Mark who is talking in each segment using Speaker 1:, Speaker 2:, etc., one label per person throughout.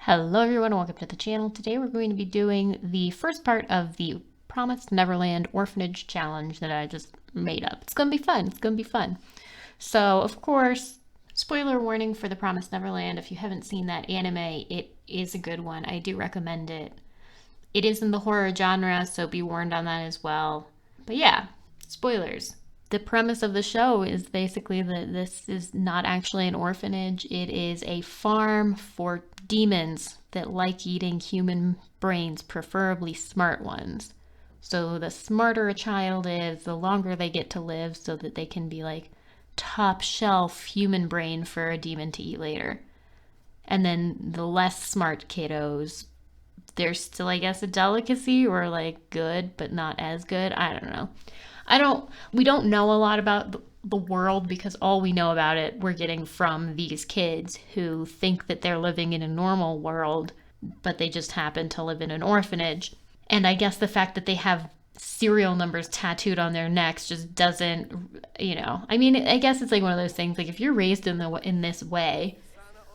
Speaker 1: Hello everyone and welcome to the channel. Today we're going to be doing the first part of the Promised Neverland Orphanage challenge that I just made up. It's going to be fun. It's going to be fun. So, of course, spoiler warning for the Promised Neverland. If you haven't seen that anime, it is a good one. I do recommend it. It is in the horror genre, so be warned on that as well. But yeah, spoilers. The premise of the show is basically that this is not actually an orphanage. It is a farm for demons that like eating human brains, preferably smart ones. So the smarter a child is, the longer they get to live so that they can be like top shelf human brain for a demon to eat later. And then the less smart kiddos, they're still, I guess, a delicacy or like good, but not as good. I don't know. We don't know a lot about the world because all we know about it we're getting from these kids who think that they're living in a normal world, but they just happen to live in an orphanage. And I guess the fact that they have serial numbers tattooed on their necks just doesn't, I mean, I guess it's like one of those things, like if you're raised in this way,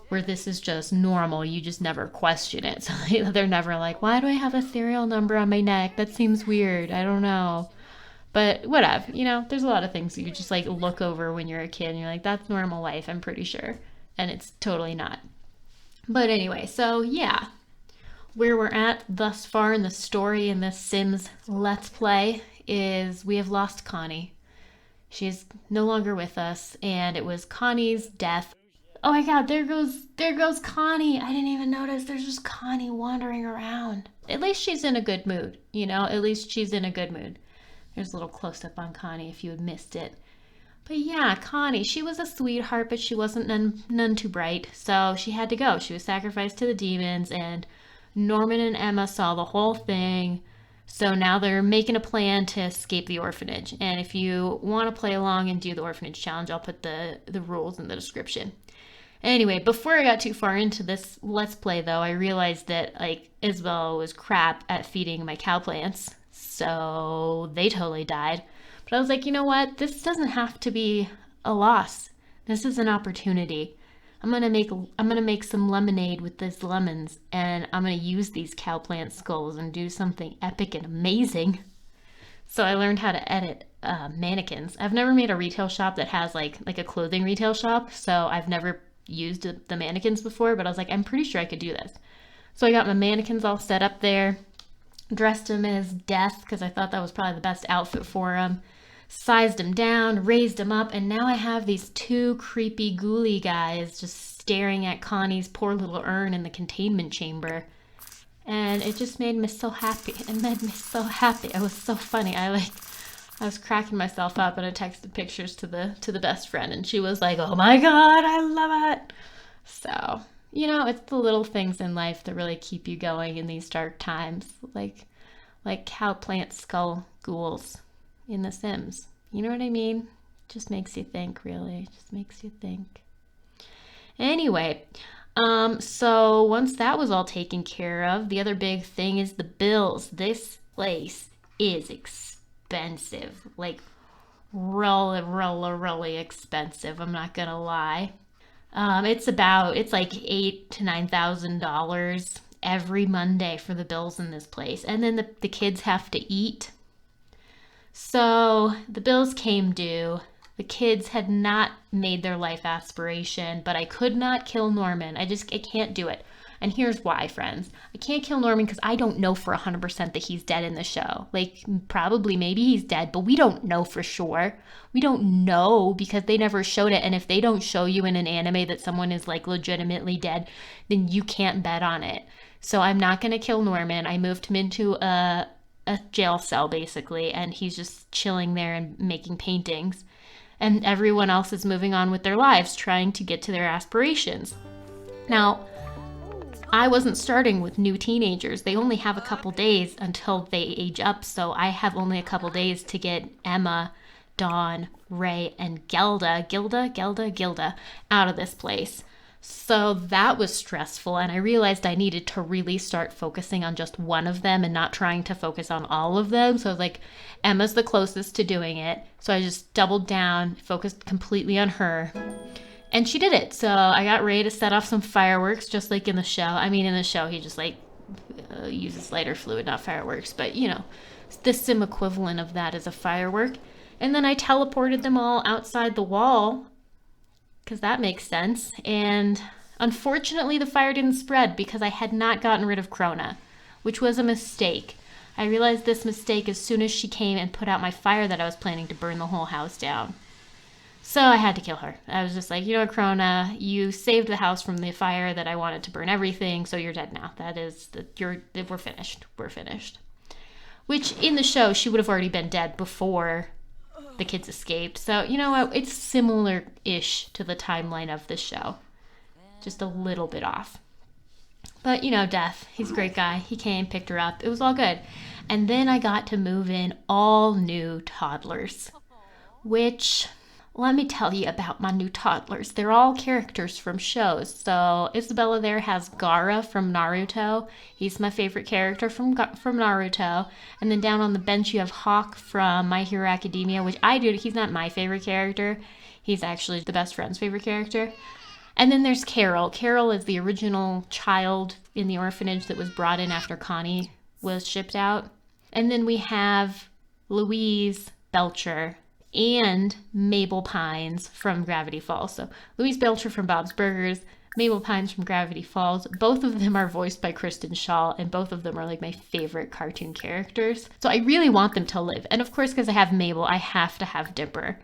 Speaker 1: where this is just normal, you just never question it. So they're never like, why do I have a serial number on my neck? That seems weird. I don't know. But whatever, there's a lot of things you just like look over when you're a kid and you're like, that's normal life, I'm pretty sure. And it's totally not. But anyway, so yeah, where we're at thus far in the story in this Sims Let's Play is we have lost Connie. She's no longer with us, and it was Connie's death. Oh my god, there goes Connie. I didn't even notice there's just Connie wandering around. At least she's in a good mood, at least she's in a good mood. There's a little close-up on Connie if you had missed it. But yeah, Connie, she was a sweetheart, but she wasn't none too bright, so she had to go. She was sacrificed to the demons, and Norman and Emma saw the whole thing, so now they're making a plan to escape the orphanage. And if you want to play along and do the orphanage challenge, I'll put the rules in the description. Anyway, before I got too far into this Let's Play, though, I realized that, Isabella was crap at feeding my cow plants. So they totally died. But I was like, you know what? This doesn't have to be a loss. This is an opportunity. I'm gonna make some lemonade with these lemons, and I'm gonna use these cow plant skulls and do something epic and amazing. So I learned how to edit mannequins. I've never made a retail shop that has like a clothing retail shop, so I've never used the mannequins before. But I was like, I'm pretty sure I could do this. So I got my mannequins all set up there. Dressed him as Death because I thought that was probably the best outfit for him. Sized him down, raised him up, and now I have these two creepy ghouly guys just staring at Connie's poor little urn in the containment chamber. And it just made me so happy. It made me so happy. It was so funny. I was cracking myself up, and I texted pictures to the best friend, and she was like, "Oh my god, I love it." So, it's the little things in life that really keep you going in these dark times, like cow plant skull ghouls in The Sims. You know what I mean? Just makes you think, really. Just makes you think. Anyway, so once that was all taken care of, the other big thing is the bills. This place is expensive, like really expensive. I'm not gonna lie. It's like $8,000 to $9,000 every Monday for the bills in this place. And then the kids have to eat. So the bills came due. The kids had not made their life aspiration, but I could not kill Norman. I can't do it. And here's why, friends. I can't kill Norman because I don't know for 100% that he's dead in the show. Probably, maybe he's dead, but we don't know for sure. We don't know because they never showed it. And if they don't show you in an anime that someone is legitimately dead, then you can't bet on it. So I'm not going to kill Norman. I moved him into a jail cell, basically, and he's just chilling there and making paintings. And everyone else is moving on with their lives, trying to get to their aspirations. Now, I wasn't starting with new teenagers. They only have a couple days until they age up, so I have only a couple days to get Emma, Dawn, Ray, and Gilda out of this place. So that was stressful, and I realized I needed to really start focusing on just one of them and not trying to focus on all of them. So I was like, Emma's the closest to doing it. So I just doubled down, focused completely on her. And she did it. So I got ready to set off some fireworks, just like in the show. I mean, in the show, he just like uses lighter fluid, not fireworks. But, you know, the sim equivalent of that is a firework. And then I teleported them all outside the wall, because that makes sense. And unfortunately, the fire didn't spread because I had not gotten rid of Krona, which was a mistake. I realized this mistake as soon as she came and put out my fire that I was planning to burn the whole house down. So I had to kill her. I was just like, you know what, Krona, you saved the house from the fire that I wanted to burn everything, so you're dead now. We're finished. We're finished. Which, in the show, she would have already been dead before the kids escaped. So, you know what, it's similar-ish to the timeline of the show. Just a little bit off. But, you know, Death, he's a great guy. He came, picked her up. It was all good. And then I got to move in all new toddlers, which, let me tell you about my new toddlers. They're all characters from shows. So Isabella there has Gaara from Naruto. He's my favorite character from Naruto. And then down on the bench you have Hawk from My Hero Academia, which he's not my favorite character. He's actually the best friend's favorite character. And then there's Carol. Carol is the original child in the orphanage that was brought in after Connie was shipped out. And then we have Louise Belcher and Mabel Pines from Gravity Falls. So Louise Belcher from Bob's Burgers, Mabel Pines from Gravity Falls. Both of them are voiced by Kristen Schaal, and both of them are like my favorite cartoon characters. So I really want them to live. And of course, because I have Mabel, I have to have Dipper.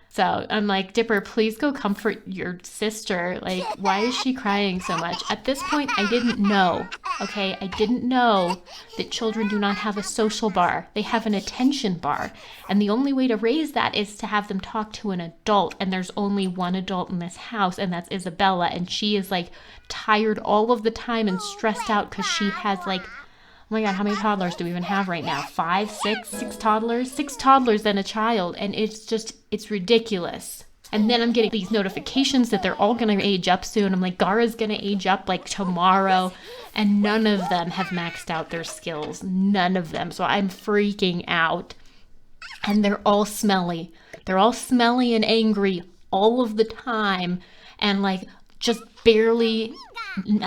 Speaker 1: So I'm like, Dipper, please go comfort your sister. Like, why is she crying so much? At this point, I didn't know, okay? I didn't know that children do not have a social bar. They have an attention bar. And the only way to raise that is to have them talk to an adult. And there's only one adult in this house, and that's Isabella. And she is like tired all of the time and stressed out because she has like, oh my God, how many toddlers do we even have right now? 5, 6 toddlers? 6 toddlers and a child. And it's ridiculous. And then I'm getting these notifications that they're all going to age up soon. I'm like, Gaara's going to age up like tomorrow. And none of them have maxed out their skills. None of them. So I'm freaking out. And they're all smelly. They're all smelly and angry all of the time. And like I'm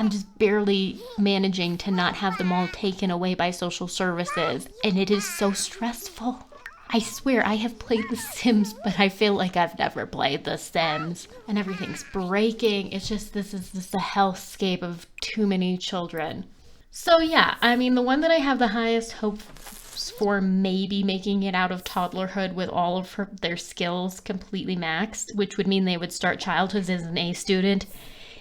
Speaker 1: just barely managing to not have them all taken away by social services. And it is so stressful. I swear I have played The Sims, but I feel like I've never played The Sims. And everything's breaking. This is just a hellscape of too many children. So yeah, I mean, the one that I have the highest hopes for maybe making it out of toddlerhood with all of their skills completely maxed, which would mean they would start childhood as an A student,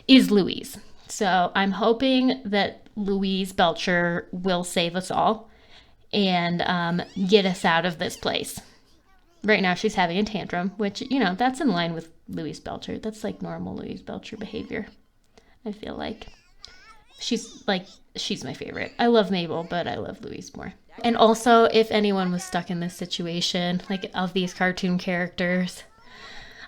Speaker 1: is Louise. So I'm hoping that Louise Belcher will save us all and get us out of this place. Right now she's having a tantrum, which, you know, that's in line with Louise Belcher. That's like normal Louise Belcher behavior. I feel like she's my favorite. I love Mabel, but I love Louise more. And also, if anyone was stuck in this situation, like of these cartoon characters,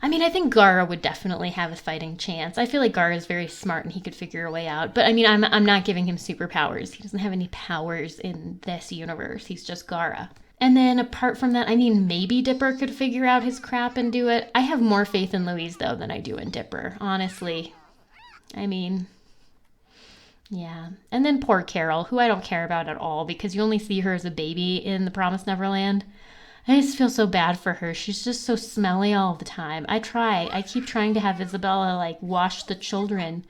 Speaker 1: I mean, I think Gaara would definitely have a fighting chance. I feel like Gaara is very smart and he could figure a way out. But I mean, I'm not giving him superpowers. He doesn't have any powers in this universe. He's just Gaara. And then apart from that, I mean, maybe Dipper could figure out his crap and do it. I have more faith in Louise, though, than I do in Dipper, honestly. I mean, yeah. And then poor Carol, who I don't care about at all because you only see her as a baby in The Promised Neverland. I just feel so bad for her. She's just so smelly all the time. I keep trying to have Isabella, like, wash the children.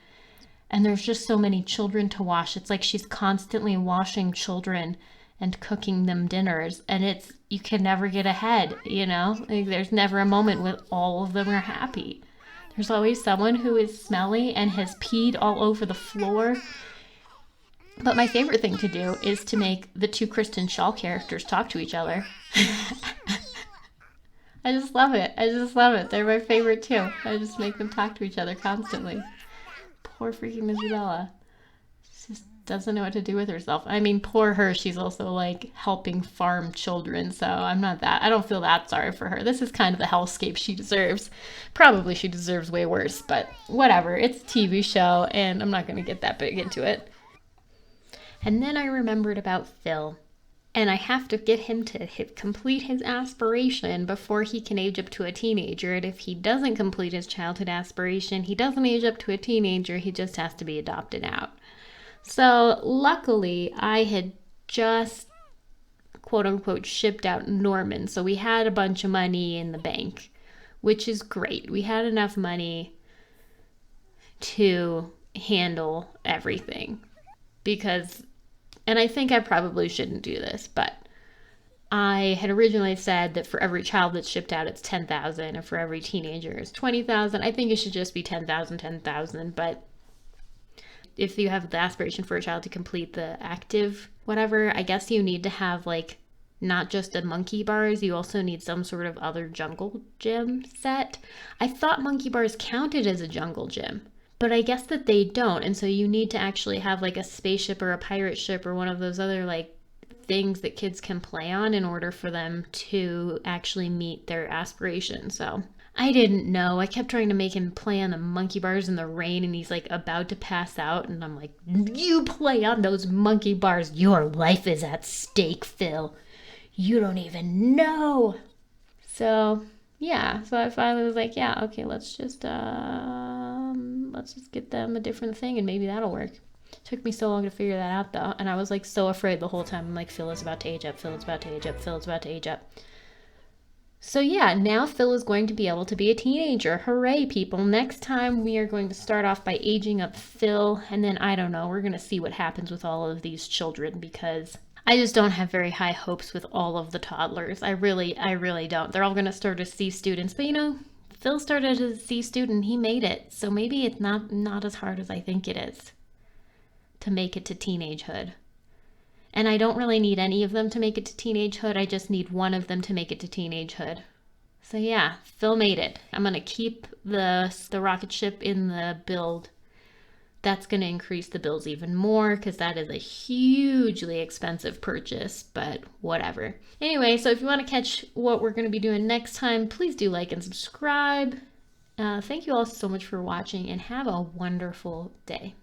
Speaker 1: And there's just so many children to wash. It's like she's constantly washing children and cooking them dinners. And you can never get ahead, you know? Like, there's never a moment when all of them are happy. There's always someone who is smelly and has peed all over the floor. But my favorite thing to do is to make the 2 Kristen Schaal characters talk to each other. I just love it. They're my favorite too. I just make them talk to each other constantly. Poor freaking Isabella. She just doesn't know what to do with herself. I mean, poor her. She's also like helping farm children. So I don't feel that sorry for her. This is kind of the hellscape she deserves. Probably she deserves way worse, but whatever. It's a TV show and I'm not going to get that big into it. And then I remembered about Phil. And I have to get him to complete his aspiration before he can age up to a teenager. And if he doesn't complete his childhood aspiration, he doesn't age up to a teenager. He just has to be adopted out. So luckily, I had just quote unquote shipped out Norman. So we had a bunch of money in the bank, which is great. We had enough money to handle everything because, and I think I probably shouldn't do this, but I had originally said that for every child that's shipped out, it's 10,000, and for every teenager, it's 20,000. I think it should just be 10,000, 10,000. But if you have the aspiration for a child to complete the active whatever, I guess you need to have like not just a monkey bars, you also need some sort of other jungle gym set. I thought monkey bars counted as a jungle gym, but I guess that they don't. And so you need to actually have like a spaceship or a pirate ship or one of those other like things that kids can play on in order for them to actually meet their aspirations. So I didn't know. I kept trying to make him play on the monkey bars in the rain, and he's like about to pass out. And I'm like, you play on those monkey bars. Your life is at stake, Phil. You don't even know. So yeah, so I finally was like, yeah, okay, let's just get them a different thing and maybe that'll work. It took me so long to figure that out though, and I was like so afraid the whole time. I'm like, Phil is about to age up, Phil is about to age up, Phil is about to age up. So yeah, now Phil is going to be able to be a teenager. Hooray, people. Next time we are going to start off by aging up Phil, and then I don't know, we're going to see what happens with all of these children because I just don't have very high hopes with all of the toddlers. I really don't. They're all going to start as C students, but you know, Phil started as a C student, he made it. So maybe it's not as hard as I think it is to make it to teenagehood. And I don't really need any of them to make it to teenagehood. I just need one of them to make it to teenagehood. So yeah, Phil made it. I'm going to keep the rocket ship in the build. That's going to increase the bills even more because that is a hugely expensive purchase, but whatever. Anyway, so if you want to catch what we're going to be doing next time, please do like and subscribe. Thank you all so much for watching and have a wonderful day.